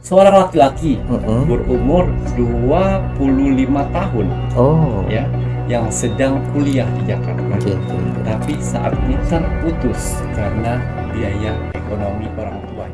seorang laki-laki berumur 25 tahun, ya, yang sedang kuliah di Jakarta. Tapi saat ini terputus karena biaya ekonomi orang tua.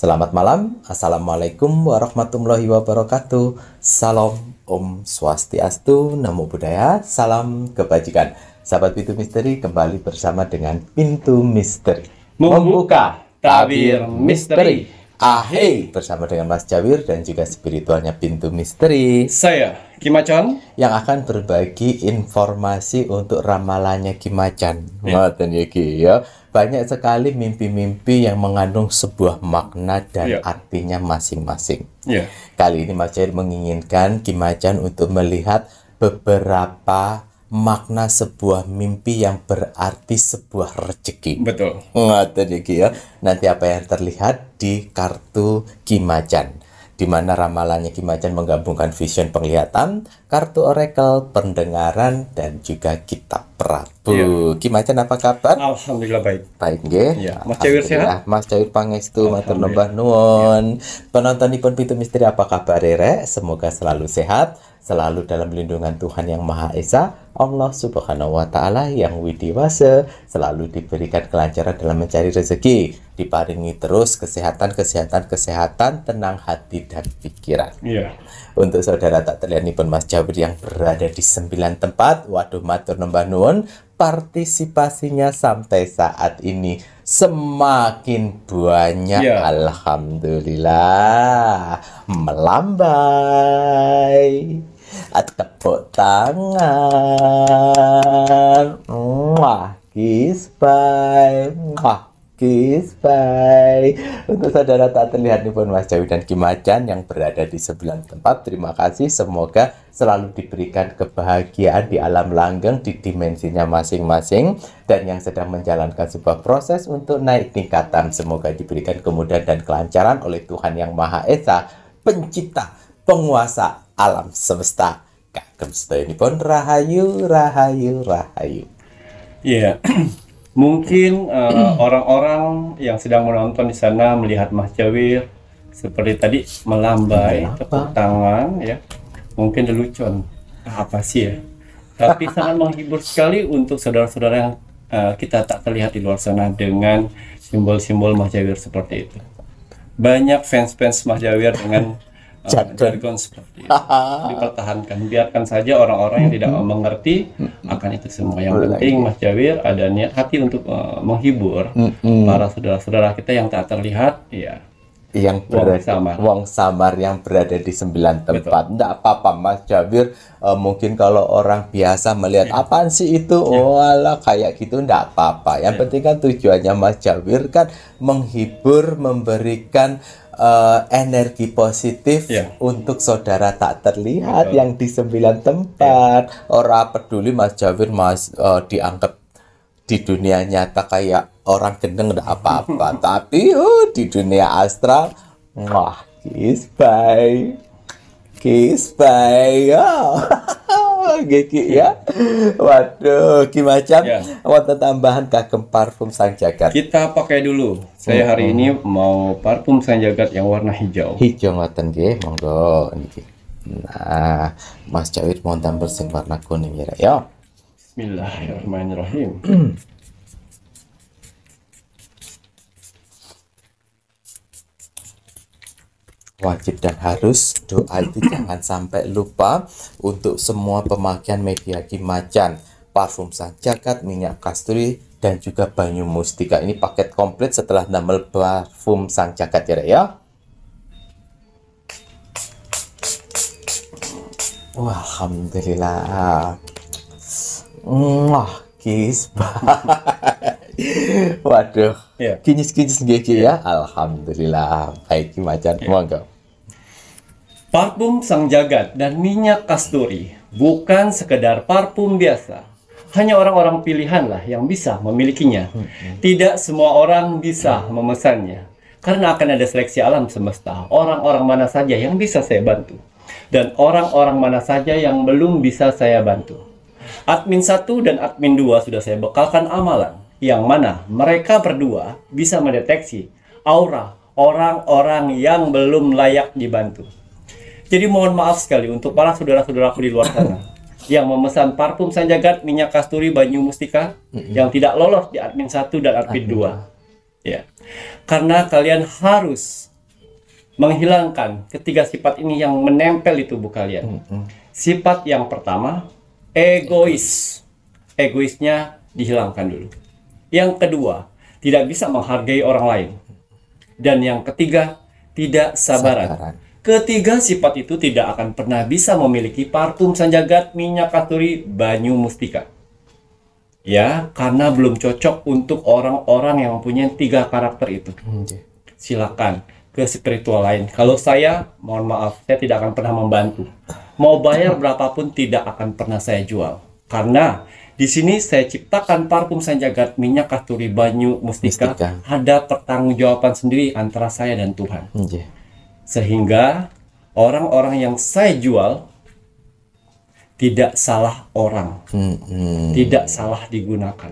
Selamat malam, Assalamualaikum warahmatullahi wabarakatuh. Salam Om Swastiastu, Namo Buddhaya, salam kebajikan. Sahabat Pintu Misteri, kembali bersama dengan Pintu Misteri Membuka tabir misteri. Ahey, bersama dengan Mas Jawir dan juga spiritualnya Pintu Misteri. Saya Kim Macan yang akan berbagi informasi untuk ramalannya Kim Macan. Ngoten iki ya. Banyak sekali mimpi-mimpi yang mengandung sebuah makna dan artinya masing-masing. Kali ini Mas Jawir menginginkan Kim Macan untuk melihat beberapa makna sebuah mimpi yang berarti sebuah rezeki. Betul. Ngoten iki ya. Nanti apa yang terlihat di kartu Kim Macan, di mana ramalannya Kim Macan menggabungkan vision penglihatan, kartu oracle, pendengaran, dan juga kitab Prabu. Kim Macan apa kabar? Alhamdulillah baik. Baik nggih. Mas Jawir sehat? Mas Jawir pangestu matur nuwun nuwun. Penontonipun Pintu Misteri apa kabar rek? Semoga selalu sehat, selalu dalam lindungan Tuhan Yang Maha Esa, Allah Subhanahu wa Ta'ala yang widiwasa, selalu diberikan kelancaran dalam mencari rezeki, diparingi terus kesehatan, tenang hati dan pikiran. Untuk saudara tak terlihat pun Mas Jawir yang berada di 9 tempat, waduh matur nembah nuwun, partisipasinya sampai saat ini semakin banyak. Alhamdulillah, melambai. Tepuk tangan. Wah, kiss bye. Wah, kiss bye. Untuk saudara tak terlihat pun Mas Jawir dan Kim Macan yang berada di 9 tempat, terima kasih. Semoga selalu diberikan kebahagiaan di alam langgeng, di dimensinya masing-masing, dan yang sedang menjalankan sebuah proses untuk naik tingkatan, semoga diberikan kemudahan dan kelancaran oleh Tuhan Yang Maha Esa, pencipta, penguasa alam semesta. Kagem sedayanipun rahayu, rahayu, rahayu. Mungkin orang-orang yang sedang menonton di sana melihat Mas Jawir seperti tadi melambai, tepuk tangan, ya. Mungkin lelucon. Apa sih ya? Tapi sangat menghibur sekali untuk saudara-saudara yang kita tak terlihat di luar sana dengan simbol-simbol Mas Jawir seperti itu. Banyak fans-fans Mas Jawir dengan jargon seperti itu dipertahankan. Biarkan saja orang-orang yang tidak mengerti akan itu semua. Yang penting Mas Jawir ada niat hati untuk menghibur para saudara-saudara kita yang tak terlihat, ya, yang berada wong samar yang berada di 9 tempat. Tidak apa-apa Mas Jawir, mungkin kalau orang biasa melihat apaan sih itu, alah kayak gitu, tidak apa-apa. Yang penting kan tujuannya Mas Jawir kan menghibur, memberikan energi positif untuk saudara tak terlihat yang di 9 tempat. Orang peduli Mas Jawir dianggap di dunia nyata kayak orang gendeng, enggak apa-apa. Tapi di dunia astral, wah, kiss bye. Kiss bye. Geki ya. Waduh, Kim Macan, wonten tambahan kagem parfum Sang Jagat. Kita pakai dulu. Saya hari ini mau parfum Sang Jagat yang warna hijau. Hijau ngoten nggih, monggo niki. Nah, Mas Jawir mau tambah sing warna kuning ya. Bismillahirrahmanirrahim. Wajib dan harus doa itu jangan sampai lupa untuk semua pemakaian media Kim Macan, parfum Sang Jagat, minyak kasturi, dan juga banyu mustika. Ini paket komplit setelah damel parfum Sang Jagat ya. Wah, alhamdulillah. Wah, kiss bye. Waduh, kinyis-kinyis nggih ya. Alhamdulillah. Baik Kim Macan, monggo. Parfum Sang Jagat dan minyak kasturi bukan sekedar parfum biasa. Hanya orang-orang pilihanlah yang bisa memilikinya. Tidak semua orang bisa memesannya. Karena akan ada seleksi alam semesta. Orang-orang mana saja yang bisa saya bantu. Dan orang-orang mana saja yang belum bisa saya bantu. Admin 1 dan admin 2 sudah saya bekalkan amalan. Yang mana mereka berdua bisa mendeteksi aura orang-orang yang belum layak dibantu. Jadi mohon maaf sekali untuk para saudara-saudaraku di luar sana yang memesan parfum Sanjagat, minyak kasturi, banyu mustika yang tidak lolos di admin 1 dan admin 2. Ya. Karena kalian harus menghilangkan ketiga sifat ini yang menempel di tubuh kalian. Sifat yang pertama, egois. Egoisnya dihilangkan dulu. Yang kedua, tidak bisa menghargai orang lain. Dan yang ketiga, tidak sabaran. Ketiga sifat itu tidak akan pernah bisa memiliki parfum Sanjagat, minyak kasturi, banyu mustika. Ya, karena belum cocok untuk orang-orang yang punya 3 karakter itu. Silakan ke spiritual lain. Kalau saya, mohon maaf, saya tidak akan pernah membantu. Mau bayar berapapun tidak akan pernah saya jual. Karena di sini saya ciptakan parfum Sanjagat, minyak kasturi, banyu mustika. Ada pertanggungjawaban sendiri antara saya dan Tuhan. Sehingga orang-orang yang saya jual tidak salah orang, tidak salah digunakan.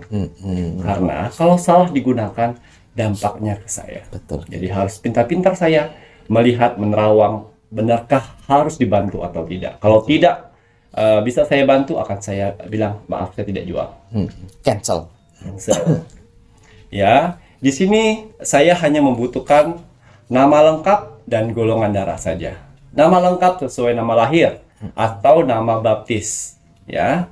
Karena kalau salah digunakan, dampaknya ke saya. Betul. Jadi harus pintar-pintar saya melihat, menerawang, benarkah harus dibantu atau tidak. Kalau tidak bisa saya bantu, akan saya bilang maaf, saya tidak jual. Cancel. Ya, di sini saya hanya membutuhkan nama lengkap dan golongan darah saja. Nama lengkap sesuai nama lahir atau nama baptis, ya,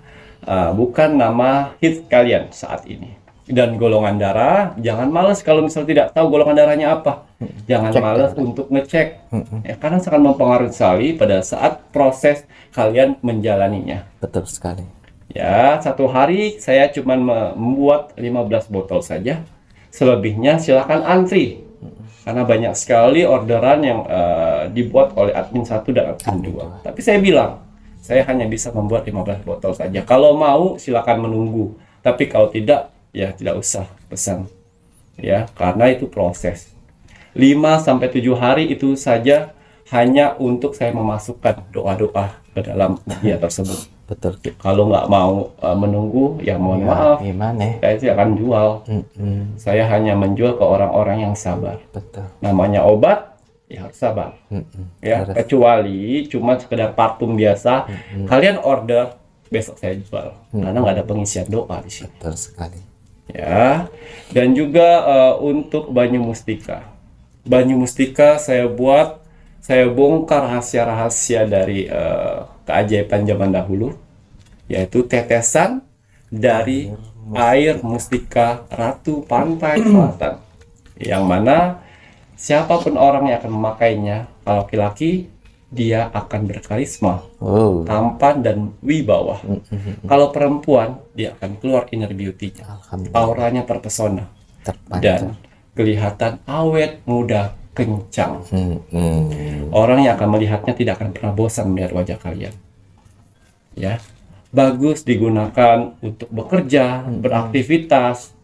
bukan nama hit kalian saat ini. Dan golongan darah, jangan malas kalau misal tidak tahu golongan darahnya apa. Jangan malas untuk ngecek, ya, karena sangat mempengaruhi sekali pada saat proses kalian menjalaninya. Betul sekali. Ya, satu hari saya cuma membuat 15 botol saja. Selebihnya silakan antri. Karena banyak sekali orderan yang dibuat oleh admin 1 dan admin 2. Tapi saya bilang, saya hanya bisa membuat 15 botol saja. Kalau mau silakan menunggu. Tapi kalau tidak, ya tidak usah pesan. Ya, karena itu proses. 5-7 hari itu saja hanya untuk saya memasukkan doa-doa ke dalam media tersebut. Betul. Kalau nggak mau menunggu, ya mohon maaf. Gimana? Saya tidak akan jual. Saya hanya menjual ke orang-orang yang sabar. Betul. Namanya obat, ya harus sabar. Ya, kecuali cuma sekedar parfum biasa, kalian order, besok saya jual. Karena nggak ada pengisian doa di sini. Betul sekali. Ya, dan juga untuk banyu mustika. Banyu mustika saya bongkar rahasia-rahasia dari keajaiban zaman dahulu, yaitu tetesan dari air mustika Ratu Pantai Selatan, yang mana siapapun orang yang akan memakainya, kalau laki-laki dia akan berkarisma, tampan dan wibawa. Kalau perempuan, dia akan keluar inner beauty-nya, auranya terpesona dan kelihatan awet, muda, kencang. Orang yang akan melihatnya tidak akan pernah bosan melihat wajah kalian. Ya, bagus digunakan untuk bekerja, beraktivitas,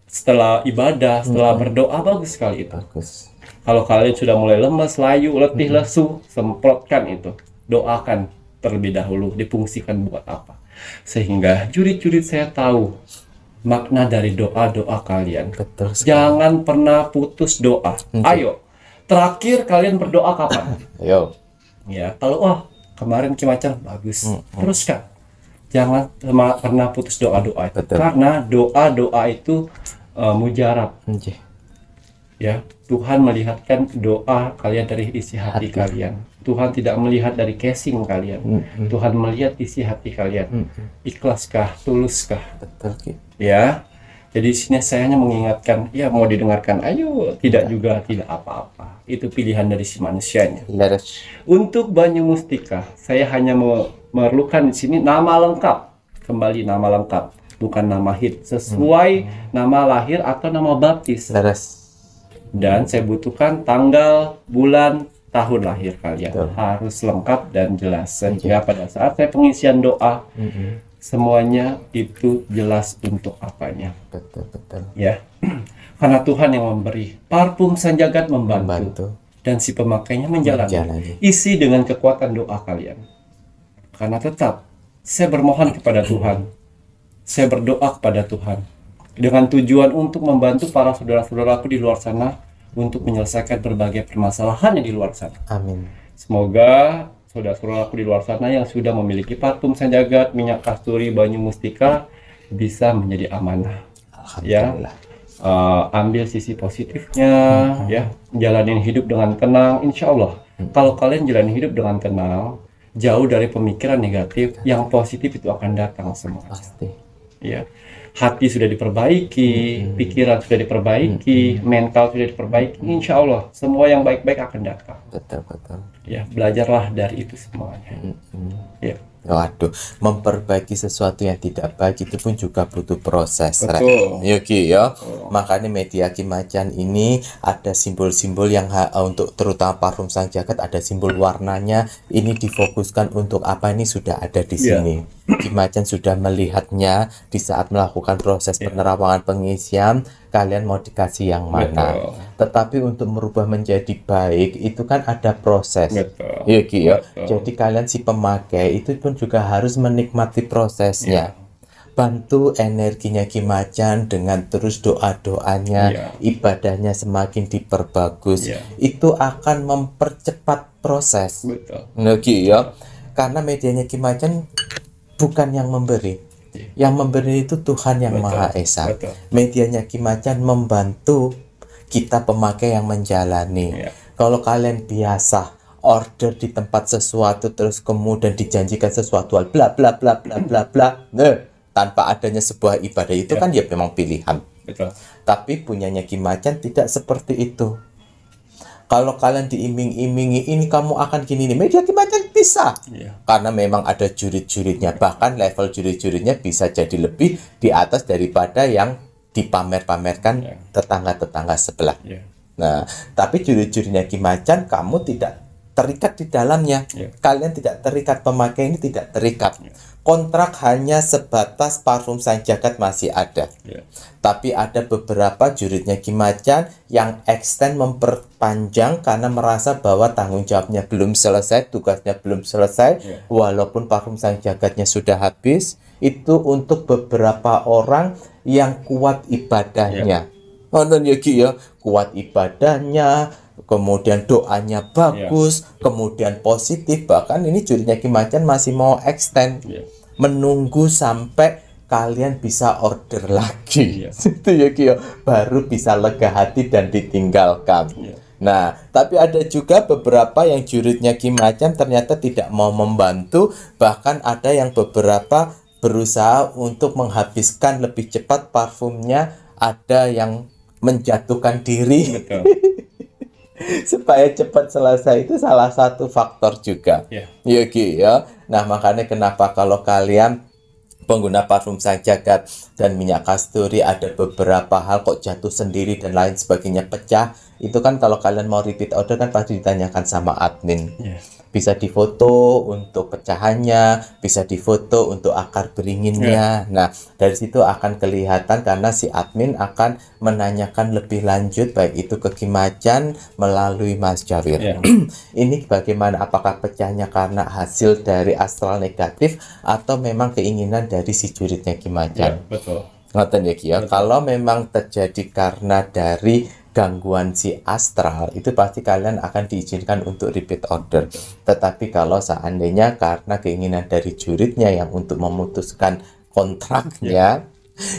setelah ibadah, setelah berdoa, bagus sekali itu. Bagus. Kalau kalian sudah mulai lemas, layu, letih, lesu, semprotkan itu. Doakan terlebih dahulu, difungsikan buat apa. Sehingga jurid-jurid saya tahu makna dari doa-doa kalian. Betul sekali. Jangan pernah putus doa. Ayo, terakhir kalian berdoa kapan? Ayo. Ya, kalau kemarin Kimacan bagus, teruskan. Jangan pernah putus doa-doa. Karena doa-doa itu mujarab. Ya, Tuhan melihatkan doa kalian dari isi hati kalian. Tuhan tidak melihat dari casing kalian. Tuhan melihat isi hati kalian. Ikhlaskah, tuluskah? Betul. Ya, jadi sini saya hanya mengingatkan, ya mau didengarkan, ayo, tidak juga tidak apa-apa. Itu pilihan dari si manusianya. Untuk banyu mustika, saya hanya memerlukan di sini nama lengkap, kembali nama lengkap, bukan nama hit, sesuai nama lahir atau nama baptis. Dan saya butuhkan tanggal, bulan, tahun lahir kalian. Harus lengkap dan jelas. Sehingga pada saat saya pengisian doa, semuanya itu jelas untuk apanya. Betul. Ya. Karena Tuhan yang memberi, parfum sang jagat membantu, Membantu. dan si pemakainya menjalani. Menjalani. Isi dengan kekuatan doa kalian. Karena tetap saya bermohon kepada Tuhan, saya berdoa kepada Tuhan dengan tujuan untuk membantu para saudara-saudaraku di luar sana untuk menyelesaikan berbagai permasalahan yang di luar sana. Amin. Semoga saudara-saudaraku di luar sana yang sudah memiliki parfum sang jagat, minyak kasturi, banyu mustika bisa menjadi amanah. Ya, Alhamdulillah. ambil sisi positifnya, ya, jalanin hidup dengan tenang. Insya Allah, kalau kalian jalanin hidup dengan tenang, jauh dari pemikiran negatif, yang positif itu akan datang semua. Pasti. Ya, hati sudah diperbaiki, pikiran sudah diperbaiki, mental sudah diperbaiki. Insya Allah, semua yang baik-baik akan datang. Betul. Ya, belajarlah dari itu semuanya. Ya. Waduh, memperbaiki sesuatu yang tidak baik itu pun juga butuh proses. Betul. Yogi ya. Makanya media Ki Macan ini ada simbol-simbol yang untuk terutama parfum sang jagat ada simbol warnanya. Ini difokuskan untuk apa, ini sudah ada di sini. Ki Macan sudah melihatnya di saat melakukan proses penerawangan pengisian. Kalian mau dikasih yang mana? Betul. Tetapi untuk merubah menjadi baik itu kan ada proses. Betul. Yogi ya. Betul. Jadi kalian si pemakai itu pun juga harus menikmati prosesnya. Bantu energinya Ki Macan dengan terus doa-doanya, ibadahnya semakin diperbagus. Itu akan mempercepat proses. Betul. Yogi ya. Karena medianya Ki Macan bukan yang memberi. Yang memberi itu Tuhan yang Maha Esa. Betul. Medianya Ki Macan membantu kita pemakai yang menjalani. Kalau kalian biasa order di tempat sesuatu terus kemudian dijanjikan sesuatu bla bla bla bla bla bla, tanpa adanya sebuah ibadah itu kan ya memang pilihan. Betul. Tapi punyanya Ki Macan tidak seperti itu. Kalau kalian diiming-imingi ini kamu akan gini nih, media Ki Macan bisa. Karena memang ada jurid-juridnya, bahkan level jurid-juridnya bisa jadi lebih di atas daripada yang dipamer-pamerkan tetangga-tetangga sebelah. Nah, tapi jurid-juridnya Ki Macan kamu tidak terikat di dalamnya. Kalian tidak terikat, pemakai ini tidak terikat. Kontrak hanya sebatas parfum sang jagat masih ada. Tapi ada beberapa juridnya Ki Macan yang extend memperpanjang karena merasa bahwa tanggung jawabnya belum selesai, tugasnya belum selesai, walaupun parfum sang jagatnya sudah habis. Itu untuk beberapa orang yang kuat ibadahnya. Nonton Yogi ya, kuat ibadahnya, kemudian doanya bagus, kemudian positif. Bahkan ini juridnya Ki Macan masih mau extend, menunggu sampai kalian bisa order lagi. Itu Yogi ya, baru bisa lega hati dan ditinggalkan. Nah, tapi ada juga beberapa yang juridnya Ki Macan ternyata tidak mau membantu. Bahkan ada yang beberapa berusaha untuk menghabiskan lebih cepat parfumnya. Ada yang menjatuhkan diri. Betul. Supaya cepat selesai, itu salah satu faktor juga. Yogi ya. Nah, makanya kenapa kalau kalian pengguna parfum sang jagat dan minyak kasturi ada beberapa hal kok jatuh sendiri dan lain sebagainya, pecah, itu kan kalau kalian mau repeat order kan pasti ditanyakan sama admin. Bisa difoto untuk pecahannya, bisa difoto untuk akar beringinnya. Nah, dari situ akan kelihatan karena si admin akan menanyakan lebih lanjut baik itu ke Ki Macan melalui Mas Jawir. Ini bagaimana, apakah pecahnya karena hasil dari astral negatif atau memang keinginan dari si juridnya Ki Macan. Betul. Ngoten ya Ki ya. Kalau memang terjadi karena dari gangguan si astral, itu pasti kalian akan diizinkan untuk repeat order. Tetapi kalau seandainya karena keinginan dari juridnya yang untuk memutuskan kontraknya,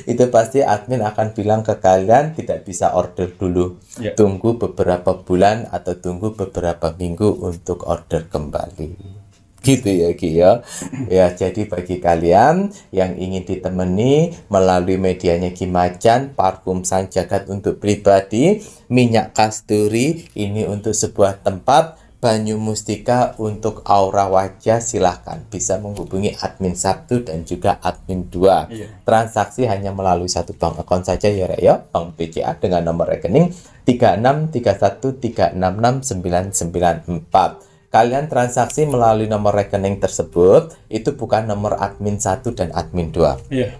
itu pasti admin akan bilang ke kalian tidak bisa order dulu. Tunggu beberapa bulan atau tunggu beberapa minggu untuk order kembali. Gitu ya Ki ya. Ya, jadi bagi kalian yang ingin ditemani melalui medianya Ki Macan, parfum sang jagat untuk pribadi, minyak kasturi ini untuk sebuah tempat, banyu mustika untuk aura wajah, silahkan bisa menghubungi admin 1 dan juga admin 2. Transaksi hanya melalui satu bank account saja ya Rek ya, Bank BCA dengan nomor rekening 36313666994. kalian transaksi melalui nomor rekening tersebut, itu bukan nomor admin 1 dan admin 2. Iya.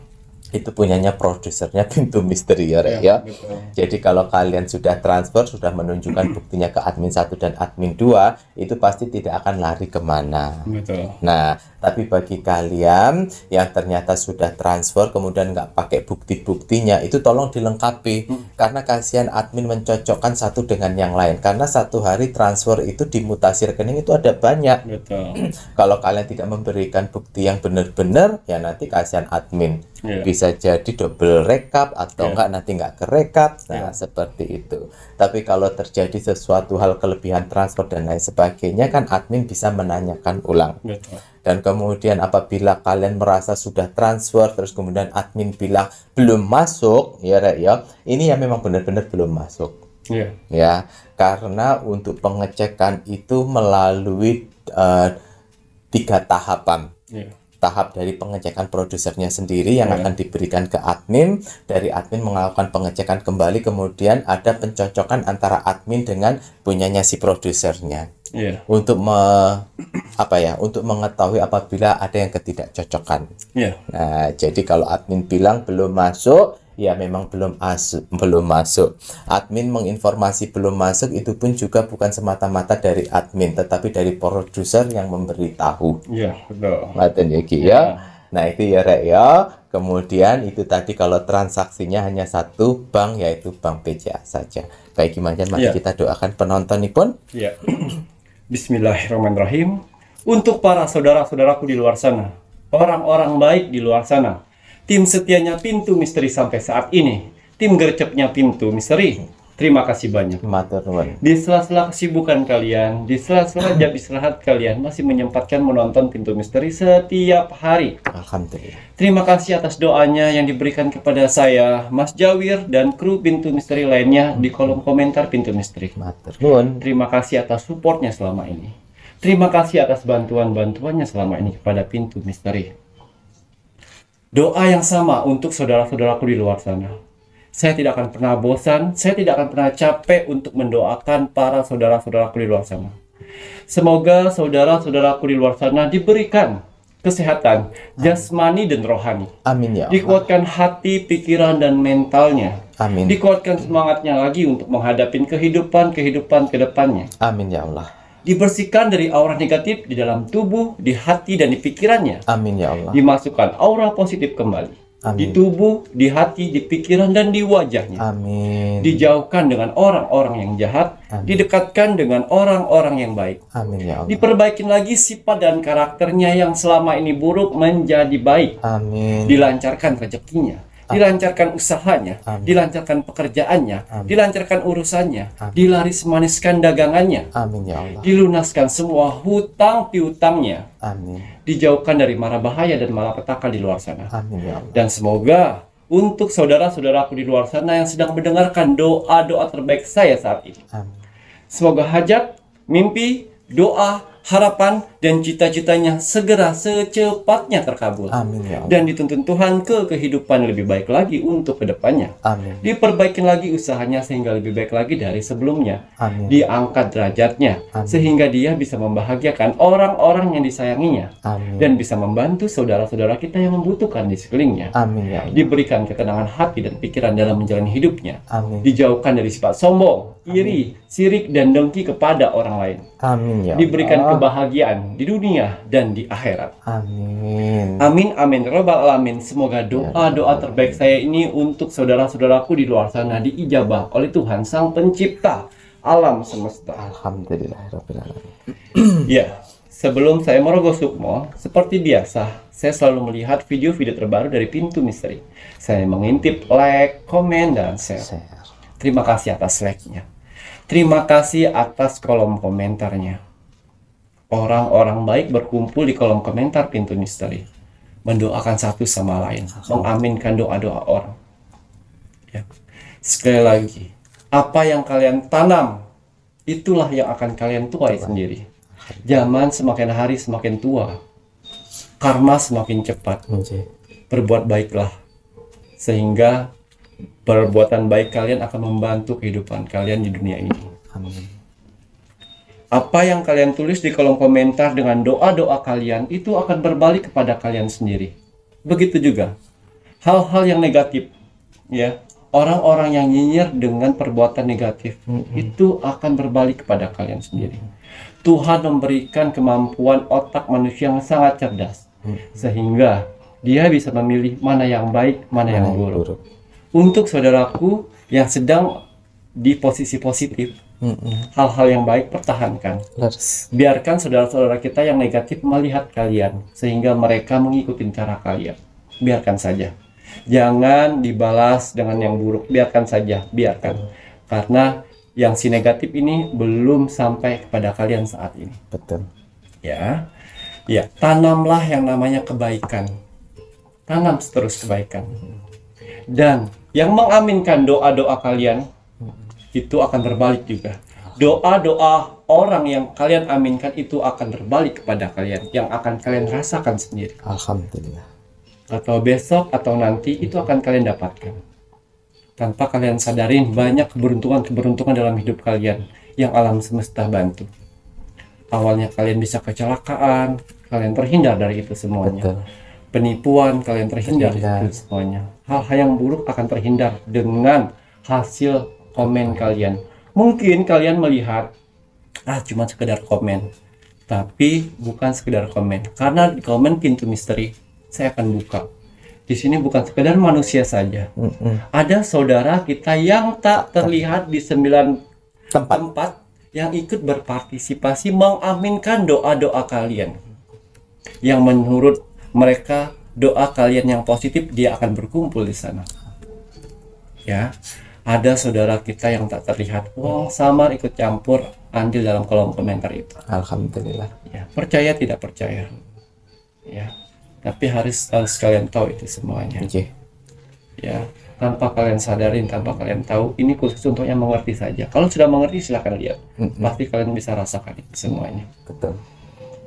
Itu punyanya produsernya Pintu Misteri ya, Rek, ya. Betul. Jadi kalau kalian sudah transfer, sudah menunjukkan buktinya ke admin 1 dan admin 2, itu pasti tidak akan lari kemana. Betul. Nah, tapi bagi kalian yang ternyata sudah transfer kemudian nggak pakai bukti-buktinya, itu tolong dilengkapi. Karena kasihan admin mencocokkan satu dengan yang lain. Karena satu hari transfer itu di mutasi rekening itu ada banyak. Betul. Kalau kalian tidak memberikan bukti yang benar-benar, ya nanti kasihan admin. Iya. Bisa jadi double rekap atau enggak nanti nggak kerekap. Nah, seperti itu. Tapi kalau terjadi sesuatu hal kelebihan transfer dan lain sebagainya, kan admin bisa menanyakan ulang. Betul. Dan kemudian apabila kalian merasa sudah transfer, terus kemudian admin bilang belum masuk, ya Rek, ya, ini ya memang benar-benar belum masuk. Iya. Ya, karena untuk pengecekan itu melalui 3 tahapan. Iya. Tahap dari pengecekan produsernya sendiri yang akan diberikan ke admin, dari admin melakukan pengecekan kembali, kemudian ada pencocokan antara admin dengan punyanya si produsernya. Iya. Untuk untuk mengetahui apabila ada yang ketidakcocokan. Iya. Nah, jadi kalau admin bilang belum masuk, ya memang belum masuk. Admin menginformasi belum masuk itu pun juga bukan semata-mata dari admin, tetapi dari produser yang memberitahu. Iya, betul. Ngaten ya Ki ya. Nah, itu ya Rek ya. Kemudian itu tadi kalau transaksinya hanya satu bank, yaitu Bank BCA saja. Baik gimana, mari kita doakan penonton nih pun. Iya. Bismillahirrahmanirrahim. Untuk para saudara-saudaraku di luar sana, orang-orang baik di luar sana, tim setianya Pintu Misteri sampai saat ini, tim gercepnya Pintu Misteri, terima kasih banyak. Matur nuwun. Di sela-sela kesibukan kalian, di sela-sela jam istirahat kalian masih menyempatkan menonton Pintu Misteri setiap hari. Alhamdulillah. Terima kasih atas doanya yang diberikan kepada saya, Mas Jawir, dan kru Pintu Misteri lainnya di kolom komentar Pintu Misteri. Matur nuwun. Terima kasih atas supportnya selama ini. Terima kasih atas bantuan-bantuannya selama ini kepada Pintu Misteri. Doa yang sama untuk saudara-saudaraku di luar sana. Saya tidak akan pernah bosan, saya tidak akan pernah capek untuk mendoakan para saudara-saudaraku di luar sana. Semoga saudara-saudaraku di luar sana diberikan kesehatan jasmani dan rohani. Amin ya Allah. Dikuatkan hati, pikiran, dan mentalnya. Amin. Dikuatkan semangatnya lagi untuk menghadapi kehidupan ke depannya. Amin ya Allah. Dibersihkan dari aura negatif di dalam tubuh, di hati, dan di pikirannya. Amin ya Allah. Dimasukkan aura positif kembali. Amin. Di tubuh, di hati, di pikiran, dan di wajahnya. Amin. Dijauhkan dengan orang-orang yang jahat. Amin. Didekatkan dengan orang-orang yang baik. Amin ya Allah. Diperbaikin lagi sifat dan karakternya yang selama ini buruk menjadi baik. Amin. Dilancarkan rezekinya. Dilancarkan usahanya, Amin. dilancarkan pekerjaannya, Amin. dilancarkan urusannya, Amin. dilaris maniskan dagangannya, Amin ya Allah. dilunaskan semua hutang piutangnya, Amin. dijauhkan dari mara bahaya dan malapetaka di luar sana. Amin ya Allah. Dan semoga untuk saudara-saudaraku di luar sana yang sedang mendengarkan doa-doa terbaik saya saat ini, Amin. semoga hajat, mimpi, doa, harapan, dan cita-citanya segera secepatnya terkabul. Amin ya Allah. Dan dituntun Tuhan ke kehidupan lebih baik lagi untuk kedepannya. Amin. Diperbaiki lagi usahanya sehingga lebih baik lagi dari sebelumnya. Amin. Diangkat derajatnya Amin. sehingga dia bisa membahagiakan orang-orang yang disayanginya. Amin. Dan bisa membantu saudara-saudara kita yang membutuhkan di sekelilingnya. Amin ya Allah. Diberikan ketenangan hati dan pikiran dalam menjalani hidupnya. Amin. Dijauhkan dari sifat sombong, iri, sirik, dan dengki kepada orang lain. Amin ya Allah. Diberikan kebahagiaan di dunia dan di akhirat. Amin. Amin, amin, robbal alamin. Semoga doa-doa terbaik saya ini untuk saudara-saudaraku di luar sana diijabah oleh Tuhan Sang Pencipta alam semesta. Alhamdulillahirabbil alamin. Ya, sebelum saya merogoh sukmo, seperti biasa, saya selalu melihat video-video terbaru dari Pintu Misteri. Saya mengintip like, komen, dan share. Terima kasih atas like-nya. Terima kasih atas kolom komentarnya. Orang-orang baik berkumpul di kolom komentar Pintu Misteri, mendoakan satu sama lain, mengaminkan doa-doa orang. Ya. Sekali lagi, apa yang kalian tanam, itulah yang akan kalian tuai sendiri. Zaman semakin hari semakin tua, karma semakin cepat. Berbuat baiklah, sehingga perbuatan baik kalian akan membantu kehidupan kalian di dunia ini. Amin. Apa yang kalian tulis di kolom komentar dengan doa-doa kalian itu akan berbalik kepada kalian sendiri. Begitu juga hal-hal yang negatif, ya, orang-orang yang nyinyir dengan perbuatan negatif itu akan berbalik kepada kalian sendiri. Tuhan memberikan kemampuan otak manusia yang sangat cerdas, sehingga dia bisa memilih mana yang baik, mana yang buruk. Untuk saudaraku yang sedang di posisi positif, hal-hal yang baik pertahankan. Biarkan saudara-saudara kita yang negatif melihat kalian, sehingga mereka mengikuti cara kalian. Biarkan saja. Jangan dibalas dengan yang buruk, biarkan saja, biarkan. Karena yang si negatif ini belum sampai kepada kalian saat ini. Betul. Ya, ya, tanamlah yang namanya kebaikan. Tanam terus kebaikan. Dan yang mengaminkan doa-doa kalian itu akan berbalik juga. Doa-doa orang yang kalian aminkan itu akan berbalik kepada kalian, yang akan kalian rasakan sendiri. Alhamdulillah. Atau besok atau nanti itu akan kalian dapatkan. Tanpa kalian sadarin banyak keberuntungan dalam hidup kalian yang alam semesta bantu. Awalnya kalian bisa kecelakaan, kalian terhindar dari itu semuanya. Betul. Penipuan, kalian terhindar dari itu semuanya. Hal-hal yang buruk akan terhindar dengan hasil komen kalian. Mungkin kalian melihat cuma sekedar komen, tapi bukan sekedar komen. Karena di komen pintu misteri saya akan buka. Di sini bukan sekedar manusia saja. Ada saudara kita yang tak terlihat di 9 tempat yang ikut berpartisipasi mengaminkan doa-doa kalian. Yang menurut mereka doa kalian yang positif, dia akan berkumpul di sana. Ya, ada saudara kita yang tak terlihat, samar ikut campur andil dalam kolom komentar itu. Alhamdulillah. Ya, percaya tidak percaya. Ya, tapi harus kalian tahu itu semuanya. Ya, tanpa kalian sadarin, tanpa kalian tahu, ini khusus untuk yang mengerti saja. Kalau sudah mengerti silahkan lihat, pasti kalian bisa rasakan itu semuanya. Betul.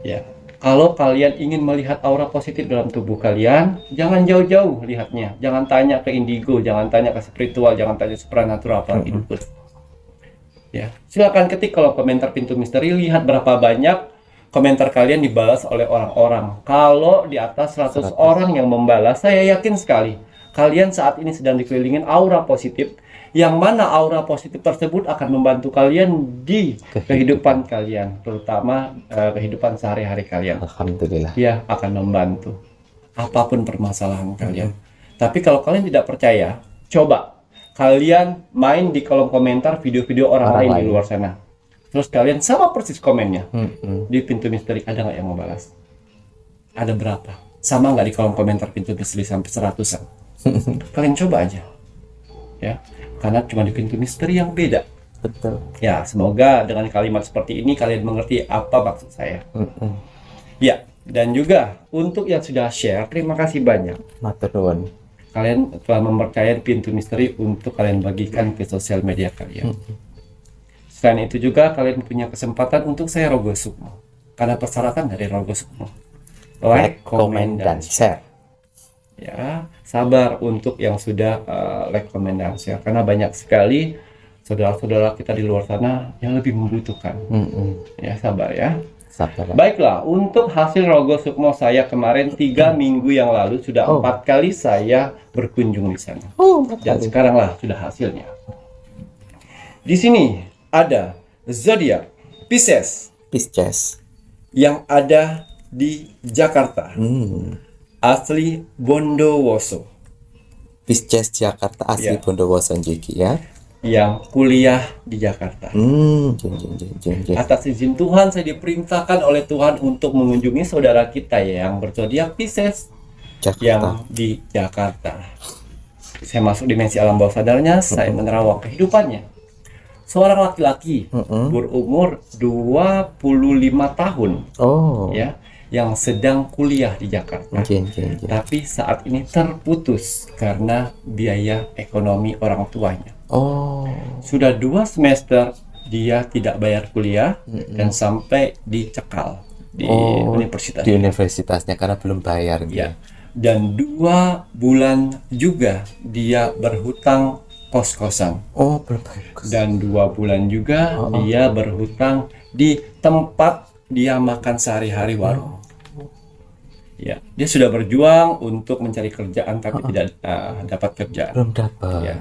Ya, kalau kalian ingin melihat aura positif dalam tubuh kalian, jangan jauh-jauh lihatnya. Jangan tanya ke indigo, jangan tanya ke spiritual, jangan tanya supranatural, apalagi dukun. Ya, silakan ketik kolom komentar pintu misteri, lihat berapa banyak komentar kalian dibalas oleh orang-orang. Kalau di atas 100 orang yang membalas, saya yakin sekali kalian saat ini sedang dikelilingin aura positif, yang mana aura positif tersebut akan membantu kalian di kehidupan kalian, terutama kehidupan sehari-hari kalian. Alhamdulillah. Ya, akan membantu apapun permasalahan kalian. Tapi kalau kalian tidak percaya, coba kalian main di kolom komentar video-video orang lain di luar sana. Terus kalian sama persis komennya di pintu misteri, ada nggak yang mau balas? Ada berapa? Sama nggak di kolom komentar pintu misteri sampai 100-an? Kalian coba aja, ya, karena cuma di pintu misteri yang beda. Betul. Ya, semoga dengan kalimat seperti ini kalian mengerti apa maksud saya. Ya, dan juga untuk yang sudah share, terima kasih banyak. Matur nuwun. Kalian telah mempercayai pintu misteri untuk kalian bagikan ke sosial media kalian. Selain itu juga kalian punya kesempatan untuk saya Rogo Sukmo, karena persyaratan dari Rogo Sukmo like, comment, dan share. Ya, sabar untuk yang sudah like, comment, dan share, karena banyak sekali saudara-saudara kita di luar sana yang lebih membutuhkan. Ya, sabar ya. Sabar. Baiklah, untuk hasil Rogo Sukmo saya kemarin 3 minggu yang lalu sudah 4 kali saya berkunjung di sana. Dan sekarang lah sudah hasilnya. Di sini ada zodiak Pisces yang ada di Jakarta. Asli Bondowoso. Pisces Jakarta asli Bondowoso Jiki ya. Yang kuliah di Jakarta. Atas izin Tuhan saya diperintahkan oleh Tuhan untuk mengunjungi saudara kita yang berzodiak Pisces yang di Jakarta. Saya masuk dimensi alam bawah sadarnya, saya menerawang kehidupannya. Seorang laki-laki berumur 25 tahun. Ya, yang sedang kuliah di Jakarta. Tapi saat ini terputus karena biaya ekonomi orang tuanya. Sudah 2 semester dia tidak bayar kuliah dan sampai dicekal di universitas. Di universitasnya karena belum bayar. Ya. Dan 2 bulan juga dia berhutang kos-kosan. Belum bayar. Dan 2 bulan juga dia berhutang di tempat dia makan sehari-hari warung. Ya, dia sudah berjuang untuk mencari kerjaan tapi tidak dapat kerjaan. Belum dapat. Ya.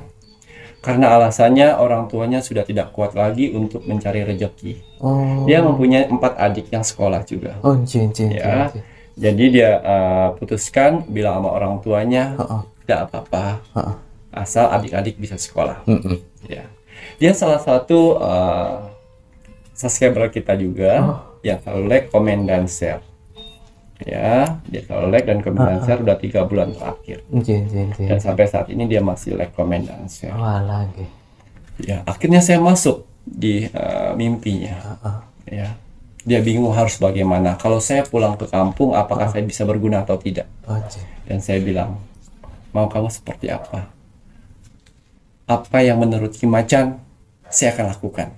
Karena alasannya orang tuanya sudah tidak kuat lagi untuk mencari rezeki. Dia mempunyai 4 adik yang sekolah juga. Ya. Jadi dia putuskan bilang sama orang tuanya, tidak apa-apa, asal adik-adik bisa sekolah. Ya. Dia salah satu subscriber kita juga yang selalu like, comment, dan share. Ya, dia selalu like dan comment dan share udah 3 bulan terakhir. Dan sampai saat ini dia masih like, comment, dan share. Ya, akhirnya saya masuk di mimpinya. Ya, dia bingung harus bagaimana. Kalau saya pulang ke kampung, apakah saya bisa berguna atau tidak? Dan saya bilang, mau kamu seperti apa? Apa yang menurut Kimacan, saya akan lakukan.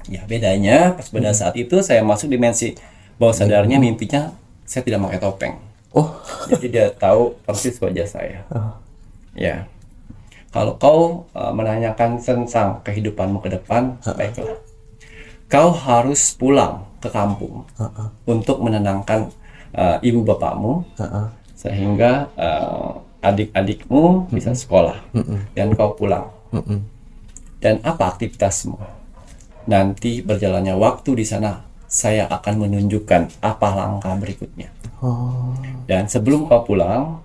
Ya, bedanya pas pada saat itu saya masuk dimensi bawah sadarnya, mimpinya saya tidak pakai topeng. Jadi dia tahu persis wajah saya. Ya, kalau kau menanyakan tentang kehidupanmu ke depan, baiklah. Kau harus pulang ke kampung untuk menenangkan ibu bapakmu, sehingga adik-adikmu bisa sekolah dan kau pulang. Dan apa aktivitasmu? Nanti berjalannya waktu di sana, saya akan menunjukkan apa langkah berikutnya. Dan sebelum kau pulang,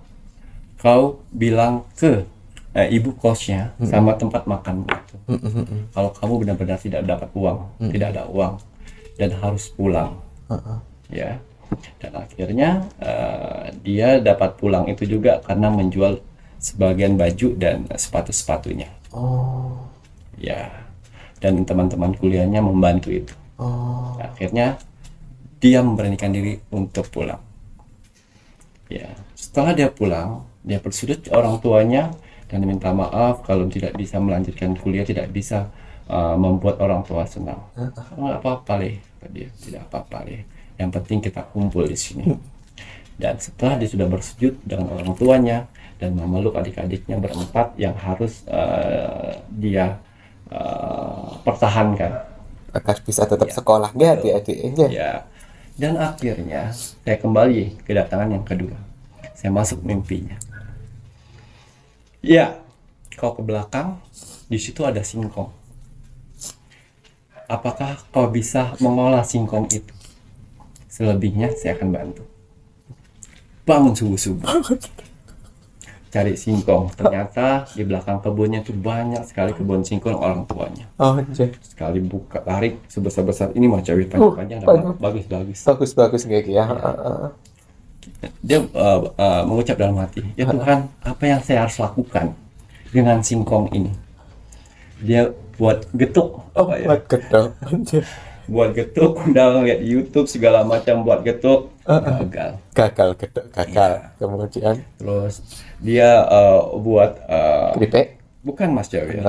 kau bilang ke ibu kosnya sama tempat makan itu. Kalau kamu benar-benar tidak dapat uang, tidak ada uang, dan harus pulang. Ya. Dan akhirnya dia dapat pulang itu juga karena menjual sebagian baju dan sepatu-sepatunya. Ya. Dan teman-teman kuliahnya membantu itu. Akhirnya dia memberanikan diri untuk pulang. Ya, setelah dia pulang, dia bersujud orang tuanya dan minta maaf kalau tidak bisa melanjutkan kuliah, tidak bisa membuat orang tua senang. Nggak apa-apa leh, dia tidak apa-apa leh. Yang penting kita kumpul di sini. Dan setelah dia sudah bersujud dengan orang tuanya dan memeluk adik-adiknya berempat yang harus dia pertahankan agar bisa tetap sekolah ya adik-adik. Ya. Dan akhirnya saya kembali kedatangan yang kedua. Saya masuk mimpinya. Ya, kau ke belakang, di situ ada singkong. Apakah kau bisa mengolah singkong itu? Selebihnya saya akan bantu. Bangun subuh-subuh, cari singkong. Ternyata di belakang kebunnya itu banyak sekali kebun singkong orang tuanya. Sekali buka, tarik sebesar-besar ini macam panjang, bagus kayak ya. Dia mengucap dalam hati, ya Tuhan, apa yang saya harus lakukan dengan singkong ini? Dia buat getuk. Buat getuk, udah lihat di YouTube segala macam buat getuk, gagal. Ya. Kemudian terus dia buat keripik, bukan Mas Jawi,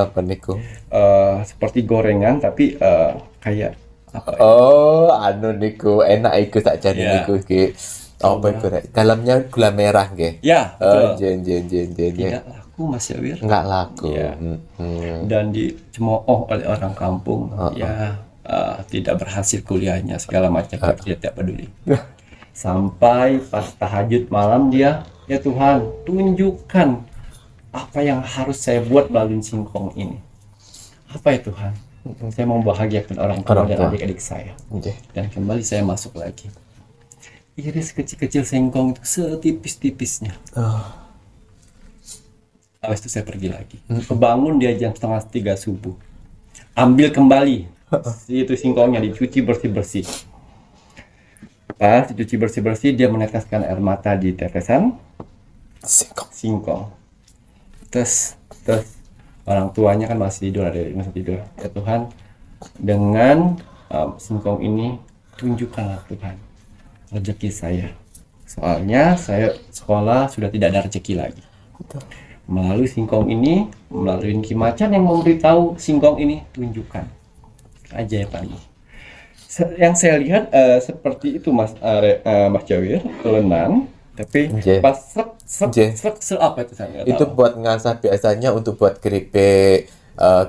seperti gorengan tapi kayak apa anu niku enak iku tak jane niku iki apa iku dalamnya gula merah nggih ya, jen tidak laku Mas Jawi, enggak laku ya. Dan dicemooh oleh orang kampung ya. Tidak berhasil kuliahnya segala macam, dia tidak peduli. Sampai pas tahajud malam dia, ya Tuhan, tunjukkan apa yang harus saya buat melalui singkong ini. Apa ya Tuhan? Saya mau bahagiakan orang tua dan adik-adik saya. Dan kembali saya masuk lagi. Iris kecil-kecil singkong itu setipis-tipisnya. Habis itu saya pergi lagi. Kebangun dia jam 2:30 subuh. Ambil kembali itu singkongnya, dicuci bersih-bersih. Pas dicuci bersih-bersih, dia meneteskan air mata di tetesan singkong. Terus orang tuanya kan masih tidur, ya Tuhan, dengan singkong ini tunjukkanlah Tuhan rezeki saya. Soalnya saya sekolah sudah tidak ada rezeki lagi. Melalui singkong ini, melalui Kimacan yang memberitahu singkong ini, tunjukkan keajaiban. Yang saya lihat seperti itu Mas Jawir, kelenan, tapi pas apa itu saya itu buat ngasah biasanya untuk buat keripik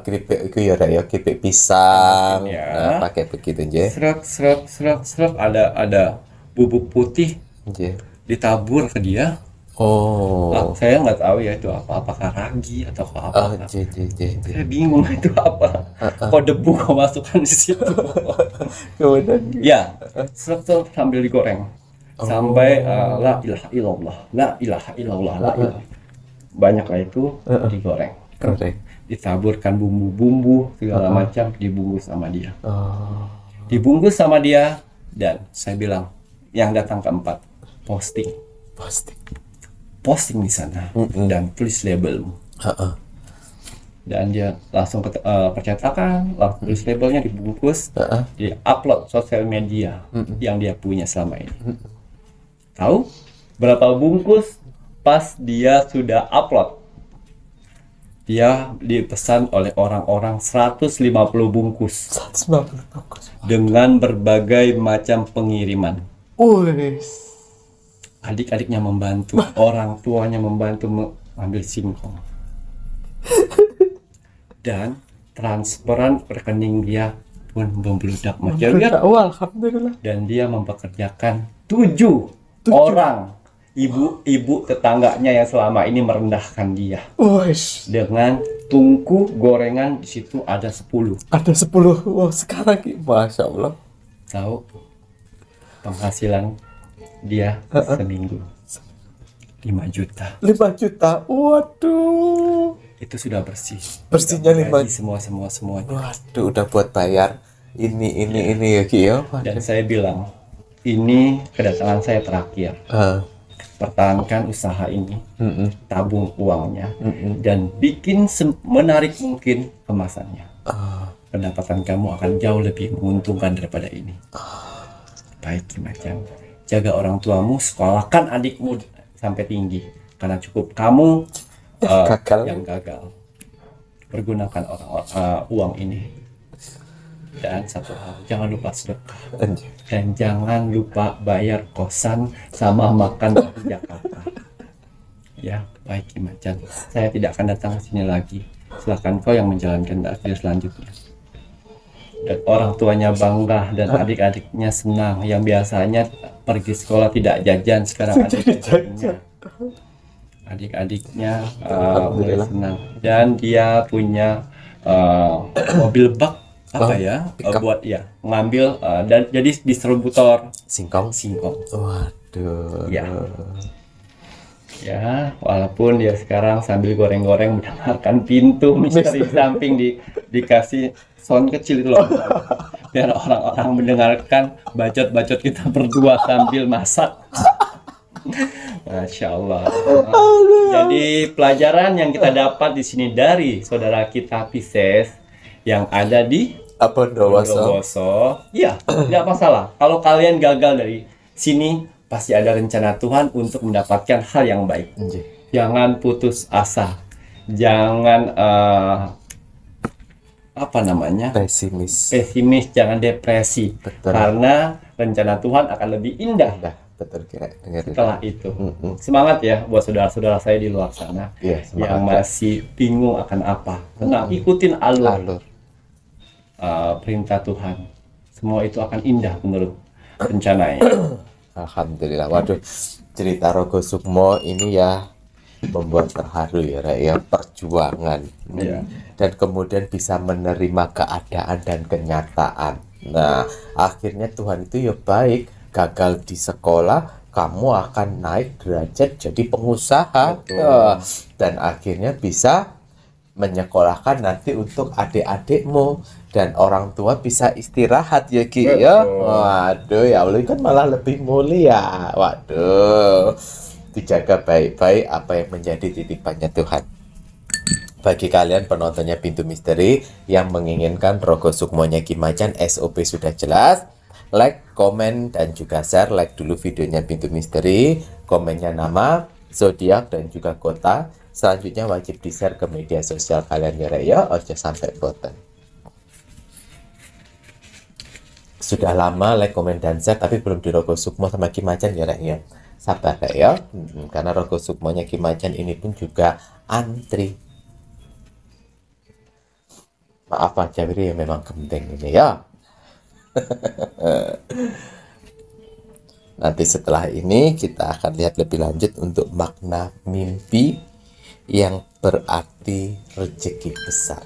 keripik itu ya Rek ya, keripik pisang. Ya. Nah, pakai begitu nggih. Srek, ada bubuk putih Nggih. ditabur ke dia. Oh. Saya nggak tahu ya itu apa, apakah ragi atau apa. Nggih. Saya bingung itu apa. Kok debu kok masukkan di situ. Kemudian Ya, srek sambil digoreng sampai la ilaha illallah, la ilaha illallah, la ilaha. Banyaklah itu digoreng. goreng. Ditaburkan bumbu-bumbu segala macam, dibungkus sama dia. Oh. Dibungkus sama dia, dan saya bilang yang datang keempat posting di sana dan tulis labelmu. Dan dia langsung ke percetakan, langsung tulis labelnya, dibungkus, di upload sosial media yang dia punya selama ini. Tahu berapa bungkus pas dia sudah upload? Dia dipesan oleh orang-orang 150 bungkus 150 bungkus. dengan berbagai macam pengiriman. Wes. Adik-adiknya membantu, orang tuanya membantu mengambil singkong. Dan transferan rekening dia pun membludak Mas Jawir. Alhamdulillah. Dan dia mempekerjakan 7 orang ibu-ibu tetangganya yang selama ini merendahkan dia. Wes. Dengan tungku gorengan di situ ada 10. Ada 10. Wah, sekarang Masya Allah. Tahu penghasilan dia seminggu 5 juta. 5 juta. Waduh. Itu sudah bersih. Bersihnya Udah 5. semuanya. Waduh, udah buat bayar ini ya Ki ya. Dan saya bilang, ini kedatangan saya terakhir. Pertahankan usaha ini, tabung uangnya, dan bikin menarik mungkin kemasannya. Pendapatan kamu akan jauh lebih menguntungkan daripada ini. Baik macam jaga orang tuamu, sekolahkan adikmu sampai tinggi, karena cukup kamu yang gagal. Pergunakan uang ini. Dan satu hal, jangan lupa sedekah. Dan jangan lupa bayar kosan sama makan di Jakarta. Ya, baik Imacan. Saya tidak akan datang ke sini lagi. Silakan kau yang menjalankan takdir selanjutnya. Dan orang tuanya bangga dan adik-adiknya senang. Yang biasanya pergi sekolah tidak jajan, sekarang adik-adiknya mulai senang. Dan dia punya mobil bak buat ngambil dan jadi distributor singkong. Waduh. Ya, walaupun dia sekarang sambil goreng-goreng mendengarkan pintu misteri di samping dikasih sound kecil itu loh. Biar orang-orang mendengarkan bacot-bacot kita berdua sambil masak. Masya Allah. Jadi pelajaran yang kita dapat di sini dari saudara kita Pisces yang ada di Bondowoso, ya tidak masalah. Kalau kalian gagal dari sini, pasti ada rencana Tuhan untuk mendapatkan hal yang baik. Jangan putus asa, jangan pesimis, jangan depresi. Betul. Karena rencana Tuhan akan lebih indah. Betul, setelah itu. Semangat ya buat saudara-saudara saya di luar sana yang masih bingung akan apa. Tenang, ikutin alur. Perintah Tuhan, semua itu akan indah menurut rencananya. Alhamdulillah. Waduh, cerita Rogo Sukmo ini ya membuat terharu ya, perjuangan dan kemudian bisa menerima keadaan dan kenyataan. Nah, akhirnya Tuhan itu ya baik. Gagal di sekolah, kamu akan naik derajat jadi pengusaha. Dan akhirnya bisa menyekolahkan nanti untuk adik-adikmu, dan orang tua bisa istirahat ya Ki ya. Waduh, ya Allah, kan malah lebih mulia. Waduh, dijaga baik-baik apa yang menjadi titipannya Tuhan. Bagi kalian penontonnya Pintu Misteri yang menginginkan Rogo Sukmonya Ki Macan, SOP sudah jelas. Like, komen, dan juga share. Like dulu videonya Pintu Misteri, komennya nama, zodiak, dan juga kota. Selanjutnya wajib di-share ke media sosial kalian ya, ojo sampai boten. Sudah lama like, komen, dan share, tapi belum di Rogo Sukmo sama Ki Macan ya. Sabar ya. Karena Rogo Sukmonya Ki Macan ini pun juga antri. Maaf Mas Jabir ya, memang penting ini ya. Nanti setelah ini kita akan lihat lebih lanjut untuk makna mimpi yang berarti rezeki besar.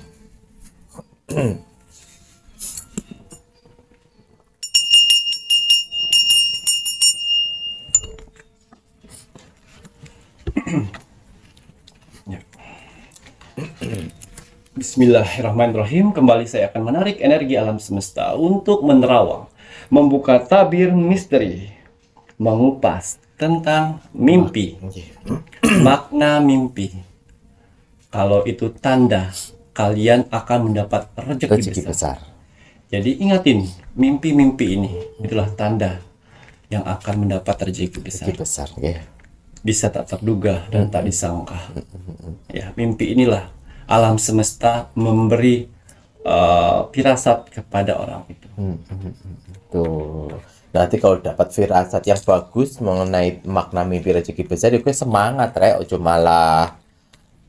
Bismillahirrahmanirrahim. Kembali saya akan menarik energi alam semesta untuk menerawang, membuka tabir misteri, mengupas tentang mimpi. Makna mimpi. Kalau itu tanda kalian akan mendapat rezeki besar. Jadi ingatin, mimpi-mimpi ini itulah tanda yang akan mendapat rezeki besar. Ya. Bisa tak terduga dan tak disangka. Ya, mimpi inilah alam semesta memberi firasat kepada orang itu. Tuh. Nanti kalau dapat firasat yang bagus mengenai makna mimpi rezeki besar, itu semangat, Rek. Ojo malah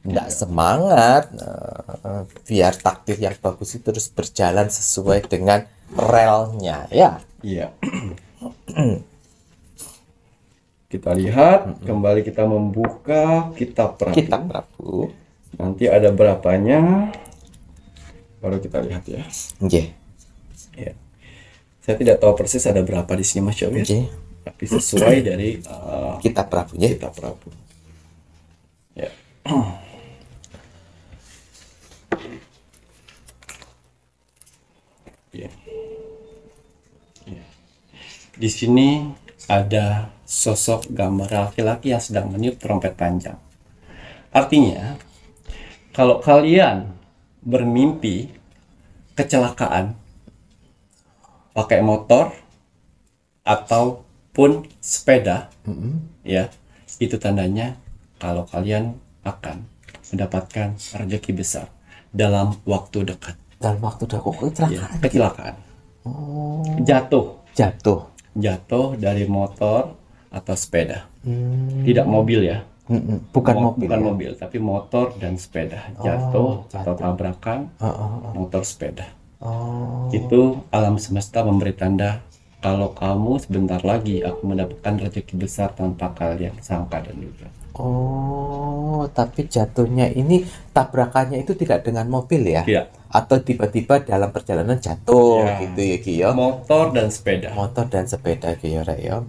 nggak semangat. Biar takdir yang bagus itu terus berjalan sesuai dengan relnya, ya. Iya. Kita lihat, kembali kita membuka Kitab Prabu. Kitab Prabu. Nanti ada berapanya, baru kita lihat ya. Ya. Saya tidak tahu persis ada berapa di sini Mas Jabir, tapi sesuai dari Kitab Prabu. Kitab Prabu. Ya. Ya. Ya. Di sini ada sosok gambar laki-laki yang sedang meniup trompet panjang. Artinya, kalau kalian bermimpi kecelakaan pakai motor ataupun sepeda, ya, itu tandanya kalau kalian akan mendapatkan rezeki besar dalam waktu dekat. Dalam waktu dekat, kecelakaan. Ya, kecelakaan. Jatuh dari motor atau sepeda. Tidak mobil ya. Bukan mobil, tapi motor dan sepeda. Jatuh atau tabrakan, motor sepeda. Itu alam semesta memberi tanda kalau kamu sebentar lagi akan mendapatkan rezeki besar tanpa kalian sangka dan duga. Tapi jatuhnya ini, tabrakannya itu tidak dengan mobil ya? Tidak. Atau tiba-tiba dalam perjalanan jatuh gitu ya, Ki ya? Motor dan sepeda. Ki ya, Rek ya.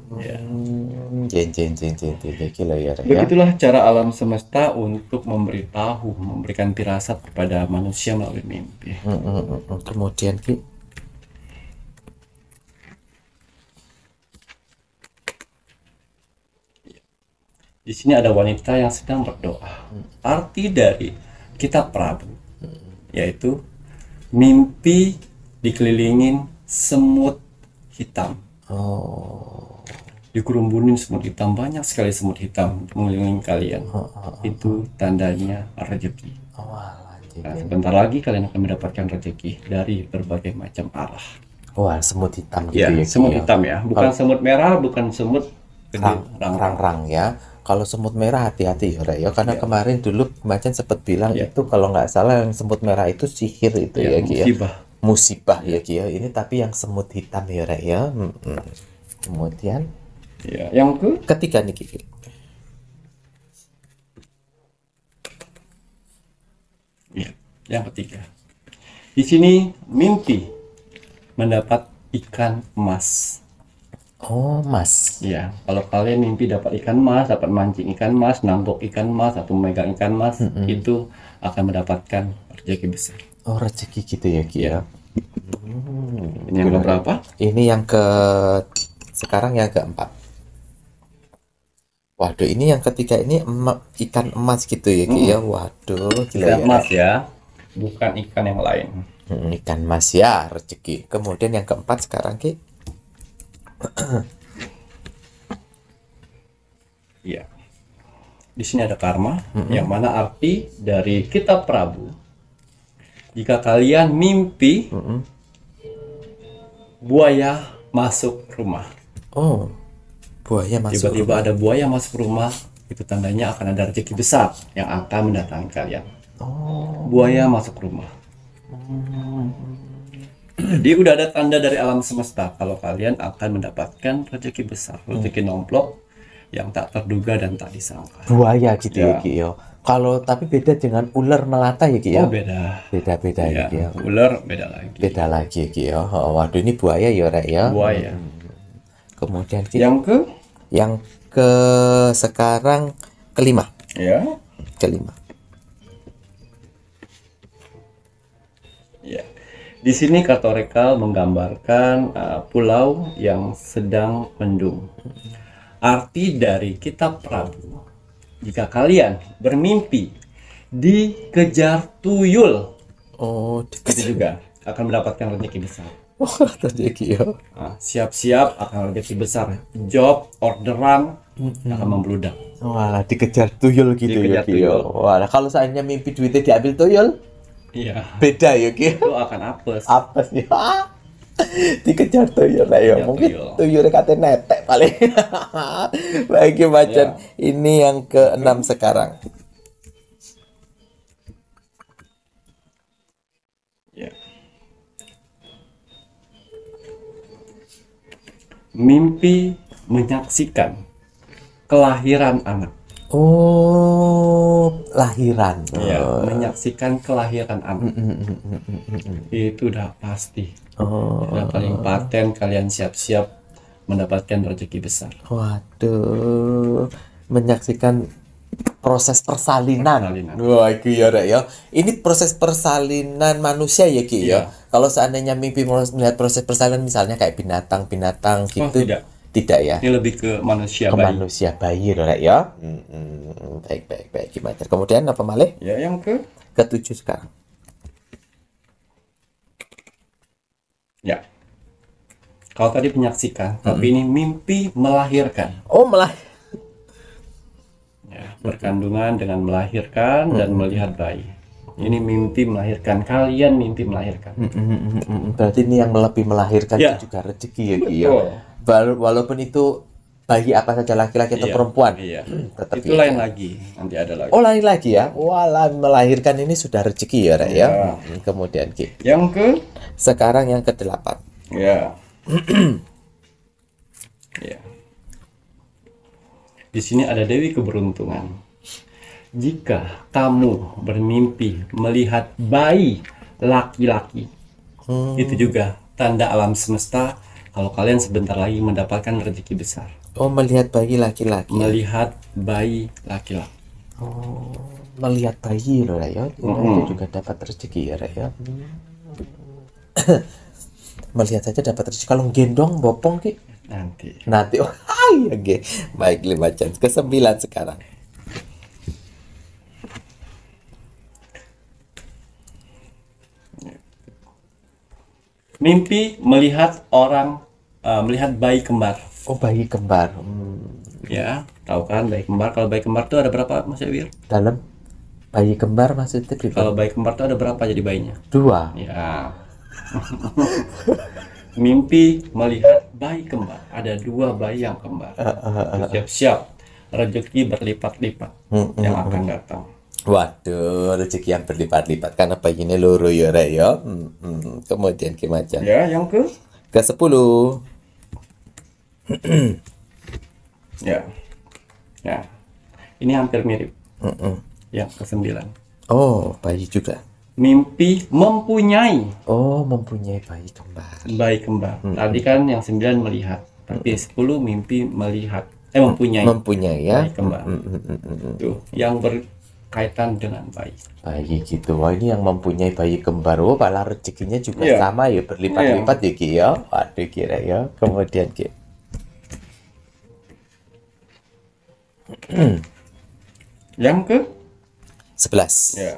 Begitulah cara alam semesta untuk memberitahu, memberikan firasat kepada manusia melalui mimpi. Kemudian Ki, di sini ada wanita yang sedang berdoa. Arti dari Kitab Prabu yaitu mimpi dikelilingin semut hitam. Dikerumbunin semut hitam, banyak sekali semut hitam mengelilingi kalian. Itu tandanya rezeki. Nah, sebentar lagi kalian akan mendapatkan rezeki dari berbagai macam arah. Wah, semut hitam gitu Ya, ya, semut hitam ya, bukan semut merah, bukan semut rang-rang ya. Kalau semut merah hati-hati ya, Rek ya, karena kemarin dulu Macan sempat bilang itu kalau nggak salah yang semut merah itu sihir itu ya, Ki ya. Musibah ya, Ki ya. Ini tapi yang semut hitam ya, Rek ya. Kemudian ya, yang ketiga nih, Ki. Ya, yang ketiga. Di sini mimpi mendapat ikan emas. Mas. Ya, kalau kalian mimpi dapat ikan emas, dapat mancing ikan emas, nangkep ikan emas, atau memegang ikan emas, itu akan mendapatkan rezeki besar. Rezeki gitu ya, Ki ya. Ini yang keberapa? Ini yang sekarang yang keempat. Waduh, ini yang ketiga ini ikan emas gitu ya, Ki ya. Waduh, gila ya. Emas ya, bukan ikan yang lain. Ikan emas ya, rezeki. Kemudian yang keempat sekarang, Ki. Iya. Di sini ada karma, yang mana arti dari Kitab Prabu. Jika kalian mimpi buaya masuk rumah. Buaya masuk. Tiba-tiba ada buaya masuk rumah, itu tandanya akan ada rezeki besar yang akan mendatangi kalian. Buaya masuk rumah. Jadi udah ada tanda dari alam semesta kalau kalian akan mendapatkan rezeki besar, rezeki nomplok yang tak terduga dan tak disangka. Buaya gitu ya Ya. Ki ya. Kalau tapi beda dengan ular melata ya Ki ya. Oh beda. Beda-beda ya Ya, Ki ya. ular beda lagi. Beda lagi ya Ki ya. Oh, waduh ini buaya ya Rek ya. Buaya. Kemudian Ki Yang ke yang ke sekarang kelima. ya, Kelima. ya. Di sini Katorekal menggambarkan pulau yang sedang mendung. Arti dari kitab Prabu, jika kalian bermimpi dikejar tuyul, Oh, itu juga akan mendapatkan rezeki besar. oh tadi Ki ya. Nah, siap-siap akan rezeki besar. Job, orderan akan membludak. Walah dikejar tuyul gitu ya Dikejar Ki ya. tuyul. Walah kalau seandainya mimpi duitnya diambil tuyul, Iya, beda ya Ki. itu akan apes. Apa sih? Dikejar tuyul lah ya. Dikejar Mungkin tuyul. tuyulnya katanya netek paling. Baik ya Macan. Ini yang ke-6 sekarang. Ya. Mimpi menyaksikan kelahiran anak. Oh, lahiran. Ya, menyaksikan kelahiran anak. Itu udah pasti. Udah paling paten, kalian siap-siap mendapatkan rezeki besar. Waduh, menyaksikan proses persalinan. Persalinan. Wah, itu ya Rek ya. Ini proses persalinan manusia ya Ki ya. Iya. Kalau seandainya mimpi melihat proses persalinan misalnya kayak binatang-binatang gitu. tidak. Tidak ya. Ini lebih ke manusia Ke bayi. manusia bayi Rek ya. Baik gimana. Kemudian apa malih? Ya, yang ke Ketujuh sekarang. ya. Kalau tadi menyaksikan, tapi ini mimpi melahirkan. Oh, malah Ya, berkandungan dengan melahirkan dan melihat bayi. Ini mimpi melahirkan. Kalian mimpi melahirkan. berarti ini yang lebih melahirkan Ya. itu juga rezeki ya Ki ya. Betul. Walaupun itu bayi apa saja laki-laki atau Iya, perempuan. Iya. Tetap Itu ya. lain lagi. Nanti ada lagi. Oh lain lagi ya. Walah melahirkan ini sudah rezeki ya Rek ya. Kemudian Ki. Yang ke Sekarang yang ke-8. ya. Ya. Di sini ada Dewi Keberuntungan. Jika kamu bermimpi melihat bayi laki-laki, itu juga tanda alam semesta kalau kalian sebentar lagi mendapatkan rezeki besar. Oh melihat bayi laki-laki. Melihat bayi laki-laki. Melihat bayi loh Rek ya. Itu juga dapat rezeki ya Rek ya. Melihat saja dapat rezeki. Kalau gendong bopong Ki. Nanti oh iya Ki. Baik 5 jam. Ke-9 sekarang. Mimpi melihat melihat bayi kembar. Oh bayi kembar. Ya, tahu kan bayi kembar? Kalau bayi kembar tuh ada berapa, Mas Ewir? Dalam bayi kembar maksudnya Kalau bayi kembar tuh ada berapa jadi bayinya? 2. Ya. Mimpi melihat bayi kembar. Ada 2 bayi yang kembar. Siap-siap. Rezeki berlipat-lipat yang akan datang. Waduh, rezeki yang berlipat-lipat karena bayinya loro ya Rek ya. Kemudian gimana? Ya, yang ke? Ke-10. Ya. Ya. Ini hampir mirip. Yang ke-9. Oh, bayi juga. Mimpi mempunyai Oh, mempunyai bayi kembar. bayi kembar. Tadi kan yang 9 melihat, tapi 10 mimpi melihat. Mempunyai Mempunyai ya. bayi kembar. Tuh, yang berkaitan dengan bayi. Bayi gitu. Wah, ini yang mempunyai bayi kembar. Oh, malah rezekinya juga Iya. sama ya, berlipat-lipat ya Ki ya. Waduh kira ya. Kemudian Ki. Yang ke 11. ya.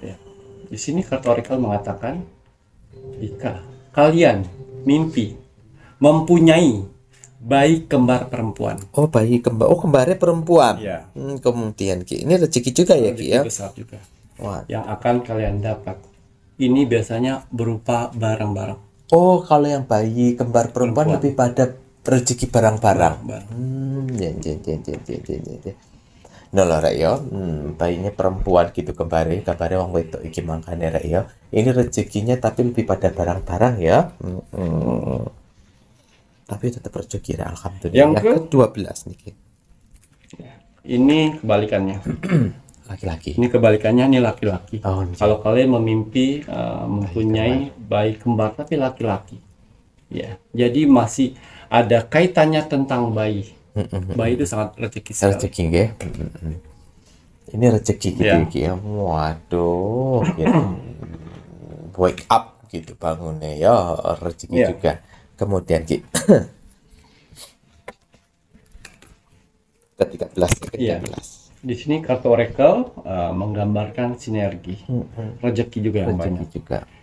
Ya. Di sini Kartorikal mengatakan jika kalian mimpi mempunyai bayi kembar perempuan. Oh, bayi kembar. Oh, kembarnya perempuan. Ya. Kemudian Ki. Ini rezeki juga ya Ki Rezeki ya. besar juga Wah. yang akan kalian dapat. Ini biasanya berupa barang-barang. Oh, kalau yang bayi kembar perempuan lebih pada rezeki barang-barang. Barang. Ya. Lho rek yo, bayinya perempuan gitu kembali wong wedok iki mangkane rek yo. Ini rezekinya tapi lebih pada barang-barang ya. Tapi tetap rezeki rek, alhamdulillah. Yang ke-12 niki. Ini kebalikannya. Laki-laki. Ini kebalikannya, ini laki-laki. Oh, kalau kalian memimpi mempunyai bayi kembar tapi laki-laki, ya, jadi masih ada kaitannya tentang bayi. Bayi itu sangat rezeki sekali. Rezeki nggih. Ini rezeki gitu ya. Waduh, gitu. Wake up gitu bangunnya ya, rezeki juga. Kemudian Ki. ke-13. Di sini kartu oracle menggambarkan sinergi, rezeki juga yang banyak.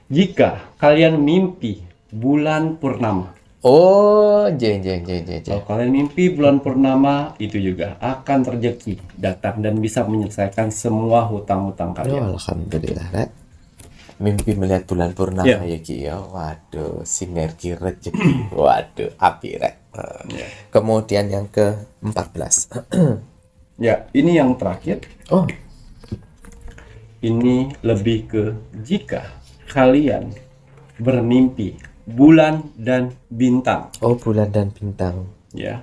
Jika kalian mimpi bulan purnama, kalau kalian mimpi bulan purnama, itu juga akan rezeki datang dan bisa menyelesaikan semua hutang-hutang kalian. Alhamdulillah, Rek. Mimpi melihat bulan purnama ya Ki ya. Waduh, sinergi rezeki. Waduh, api Rek. Kemudian yang ke-14. Ya, ini yang terakhir. Ini lebih ke jika kalian bermimpi bulan dan bintang. Bulan dan bintang. Ya,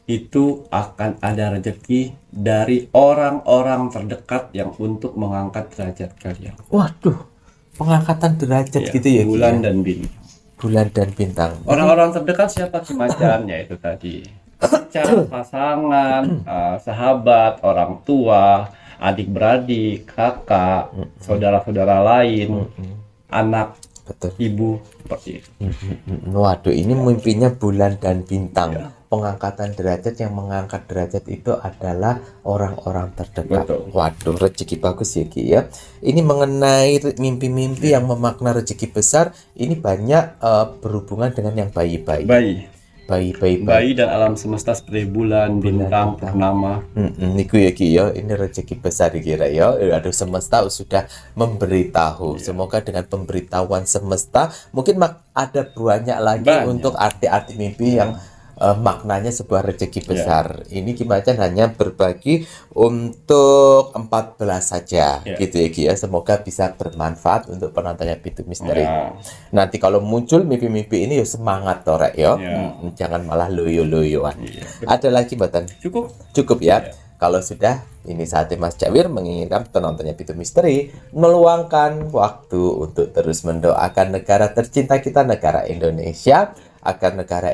itu akan ada rezeki dari orang-orang terdekat yang untuk mengangkat derajat kalian. Waduh, pengangkatan derajat gitu ya. Bulan dan bintang. Bulan dan bintang. Orang-orang terdekat siapa Kimacan? Ya itu tadi. Pasangan, sahabat, orang tua, adik-beradik, kakak, saudara-saudara lain, anak, ibu, seperti itu. Waduh, ini mimpinya bulan dan bintang. Pengangkatan derajat, yang mengangkat derajat itu adalah orang-orang terdekat. Waduh, rezeki bagus ya Ki ya. Ini mengenai mimpi-mimpi yang memakna rezeki besar, ini banyak berhubungan dengan yang bayi-bayi. Bayi dan alam semesta seperti bulan, bintang, purnama. Niku ya Ki ya, ini rezeki besar dikira ya. Aduh, semesta sudah memberitahu. Semoga dengan pemberitahuan semesta mungkin ada banyak lagi untuk arti-arti mimpi yang maknanya sebuah rezeki besar. Ini Kimacan hanya berbagi untuk 14 saja gitu ya Ki ya. Semoga bisa bermanfaat untuk penontonnya Pintu Misteri. Nanti kalau muncul mimpi-mimpi ini ya semangat torek ya. Jangan malah loyo-loyoan. Ada lagi Mbak? Cukup ya. Kalau sudah, ini saatnya Mas Jawir menginginkan penontonnya Pintu Misteri meluangkan waktu untuk terus mendoakan negara tercinta kita, negara Indonesia, agar negara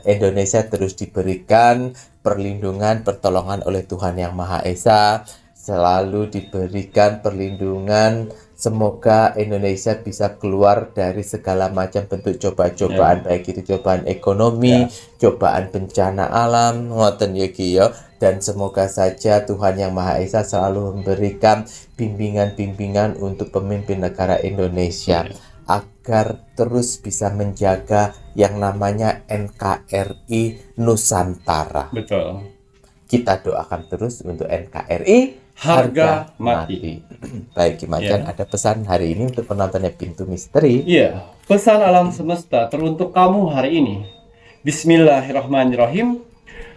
Indonesia terus diberikan perlindungan, pertolongan oleh Tuhan Yang Maha Esa, selalu diberikan perlindungan. Semoga Indonesia bisa keluar dari segala macam bentuk cobaan, baik itu cobaan ekonomi, cobaan bencana alam, ngoten ya Ki ya. Dan semoga saja Tuhan Yang Maha Esa selalu memberikan bimbingan-bimbingan untuk pemimpin negara Indonesia, agar terus bisa menjaga yang namanya NKRI Nusantara. Betul. Kita doakan terus untuk NKRI harga mati. Baik Kimacan, ada pesan hari ini untuk penontonnya Pintu Misteri. Iya, pesan alam semesta teruntuk kamu hari ini. Bismillahirrahmanirrahim.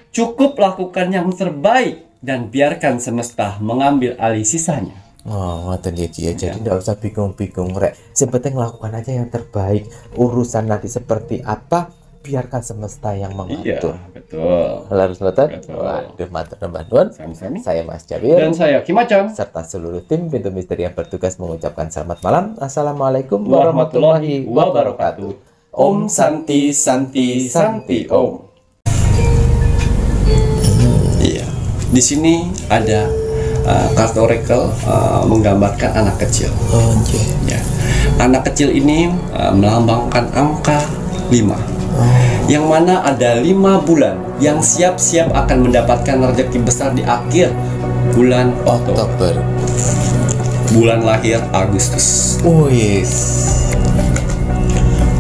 Cukup lakukan yang terbaik dan biarkan semesta mengambil alih sisanya. Ngoten ya Ki ya. Jadi tidak usah bingung-bingung rek. Seperti melakukan aja yang terbaik. Urusan nanti seperti apa, biarkan semesta yang mengatur. Iya, betul. Harus betul. Waduh, matur nuwun. Saya Mas Jawir dan saya Kimacan serta seluruh tim Pintu Misteri yang bertugas mengucapkan selamat malam. Assalamualaikum warahmatullahi wabarakatuh. Om Santi Santi Santi Om. Iya, di sini ada kartu oracle menggambarkan anak kecil. Ya. Anak kecil ini melambangkan angka 5. Yang mana ada 5 bulan yang siap-siap akan mendapatkan rezeki besar di akhir bulan Oktober. Bulan lahir Agustus.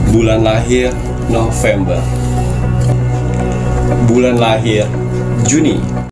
Bulan lahir November. Bulan lahir Juni.